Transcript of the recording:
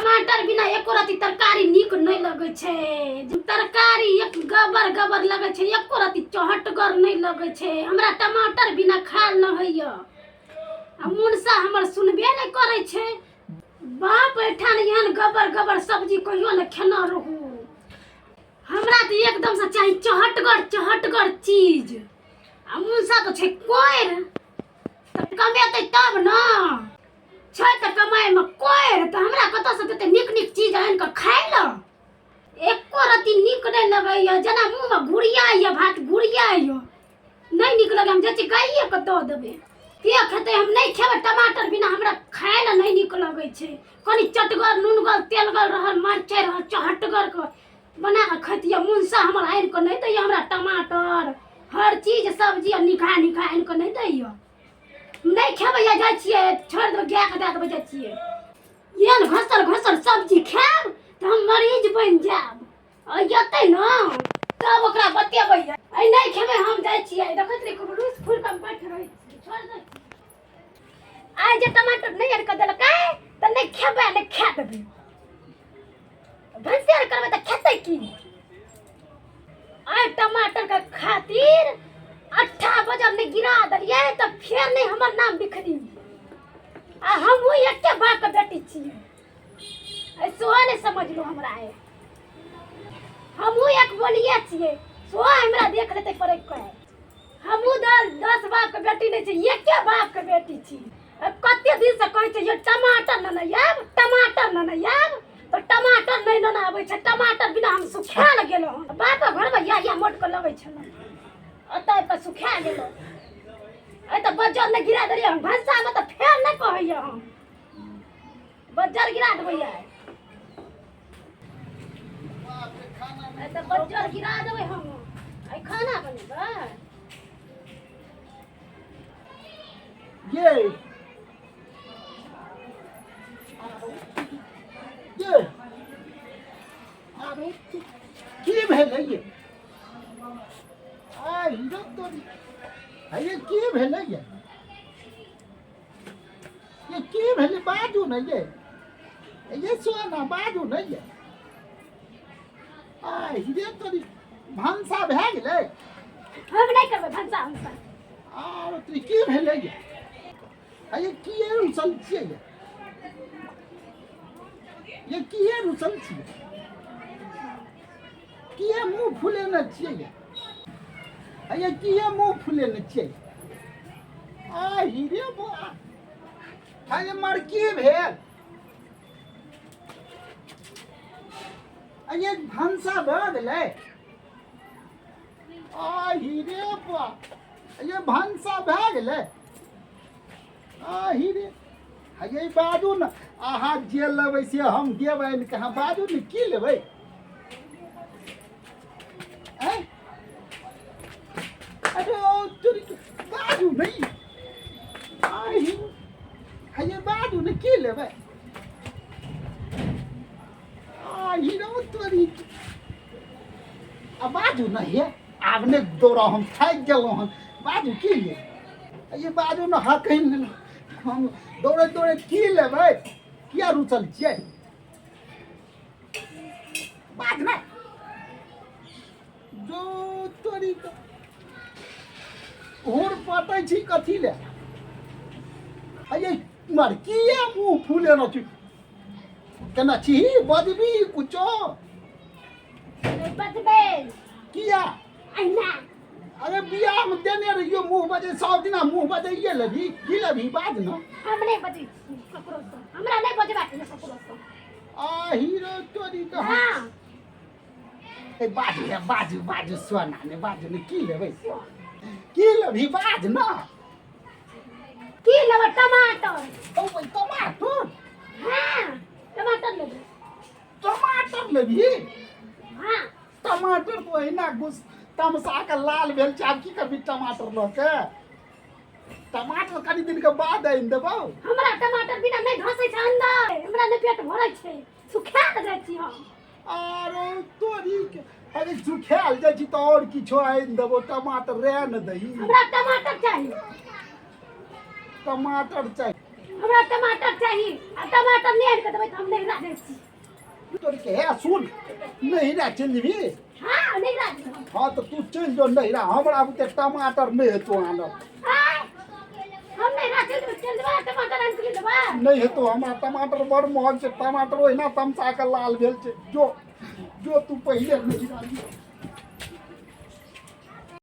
टमाटर बिना एको रति तरकारी नीक नहीं लगे छे। तरकारी एक गबर गबर लगे छे, एको रति चहटगर नहीं लगे छे। हमरा टमाटर बिना खाल न होइया। आ मुनसा हमर सुनबे नहीं करे छे। बाप एठान एहन गबर गबर सब्जी कहियो न खेना रहू। हमरा तो एकदम से चाहिए चहटगर चहटगर चीज। आ मुनसा तो छे कोएर, तो कमेते तब न छै त कमाए में कोएर। तो हमरा कत से देते निक निक चीज आन के खाइ ल। एको रति निक नहीं लगैया, जना मुंह में घुरियाइया, भात घुरियाइया। नहीं निक लगे हम जति गाइए के दो देबे। के खेते? हम नहीं खेबे टमाटर बिना। हमरा खाए ल नहीं निक लगे छे। कनी चटगर नूनगर तेलगर रहल, मरचाई रहल, चहटगर के बना के खैतिया। मुनसा हमर आन के नहीं दैया हमरा टमाटर। हर चीज सब्जी निखा निखा आन के नहीं दैया। नहीं खेबे या जाय छिए छोड़ दो, गाय के दे देबे जाय छिए। एहन घसर घसर सब्जी खाएब त हम मरीज बन जाब। आ जते न तब ओकरा बतेबै। आई नहीं खेबे हम जाय छिए। देखत रे कुबरूस फूल के बैठ रहै छी, छोड़ दे। आई जे टमाटर नहीं आर के देलकै त नहीं खेबे, नहीं खा देबे। भंसेर करबे त खेतै की? आई टमाटर के खातिर 8 बजे में गिरा दलिए तो फिर नहीं हमर नाम बिखरी। आ हम एके बाप के बेटी छिए। ऐसो नहीं समझ लो हमरा है। हम एक बोलिए छिए, सो हमरा देख लेते पड़े के। हम 10 बाप के बेटी नहीं छी, एके बाप के बेटी छी। कते दिन से कहै छै ये टमाटर न आब, टमाटर न आब। तो टमाटर नहीं न आबै छै। टमाटर बिना हम सुखा गेलो। बाप घर में या मोट के लगै छै। अतः पर सुखा गेलो। ए त बजर ने गिरा देलिए हम भंसा में। तो फेर नहीं कहैया हम बजर गिरा देबै। ए त बजर गिरा देबै हम। आई खाना बनेबै ये अरे की भेलै ये? आ हीरो तो ये की भेलै ये? ये की भेलै? बाजू न ये सोना बाजू न ये। आ हीरो तो भंसा भए गेलै। हम नहीं करबै भंसा हमसा। आरो तो की भेलै ये? ये की रुसल छियै ये? ये की रुसल छियै? किए मुंह फुलेने छियै ये? ये किए मुंह फुलेने छियै? आ हीरे बा ये मर की भेल? ये भंसा भए गेलै। आ हीरे बा ये भंसा भए गेलै। आ हीरे ये बाजू न। अहाँ जे लेबै से हम देबै ने। कहाँ बाजू ने की लेबै? अरे बाजू नहीं। ये बाजू ने की लेबै? हीरो तोरी बाजू न हे। आब ने दौड़ा हम थाकि गेलहुँ हन। बाजू की ले? ये बाजू न हाँ कहीं हम दौड़े दौड़े की लेबै? किया रुचल छियै? बात ना जो तोरी होर पटै छी कथी ले? ये मर किया मुंह फूले न छी? केना छी बजबी कुछो? नहीं बजबे किया? अहिना अरे बियाह में देने रहियो मुंह बजे। सब दिना मुंह बजैये लेबी की लेबी? बाज न। हम नहीं बजै छी ककरो से। हमरा नहीं बजबाक है ककरो से। आ हीरो तोरी तो हां ए बाजू रे बाजू बाजू सोना ने बाजू ने की लेबै? की लेबी? बाज न। की लेबै? टमाटर। ओ टमाटर? हां टमाटर लेबै। टमाटर लेबी? हां टमाटर तो एना घुस तमसा के लाल भेल छै। आब की करबी टमाटर ल के? टमाटर कनी दिन के बाद आइन देबौ। हमरा टमाटर बिना नहीं धसै छै अंदर। हमरा नहीं पेट भरै छै, सुखा जाइ छी हम। आरो तोरी के अरे सुखाल जाइ छी तो और किछो आइन देबो। टमाटर रह न दही। हमरा टमाटर चाहिए। टमाटर चाहिए। हमरा टमाटर चाहिए आ टमाटर नहीं आन के देबै त हम नहीं ला दै छी तोरी के है सुन नहीं रा चल जेबी हां नहीं ला दै हाँ तो तू चल जो नहीं रा हमरा बुते टमाटर नहीं है तो आनब हम नहीं ला चल देबै टमाटर आन के देबै नहीं है तो हमरा टमाटर बड़ महग छै टमाटर ओहिना तमसा के लाल भेल छै जो जो तू पहिले नहीं रा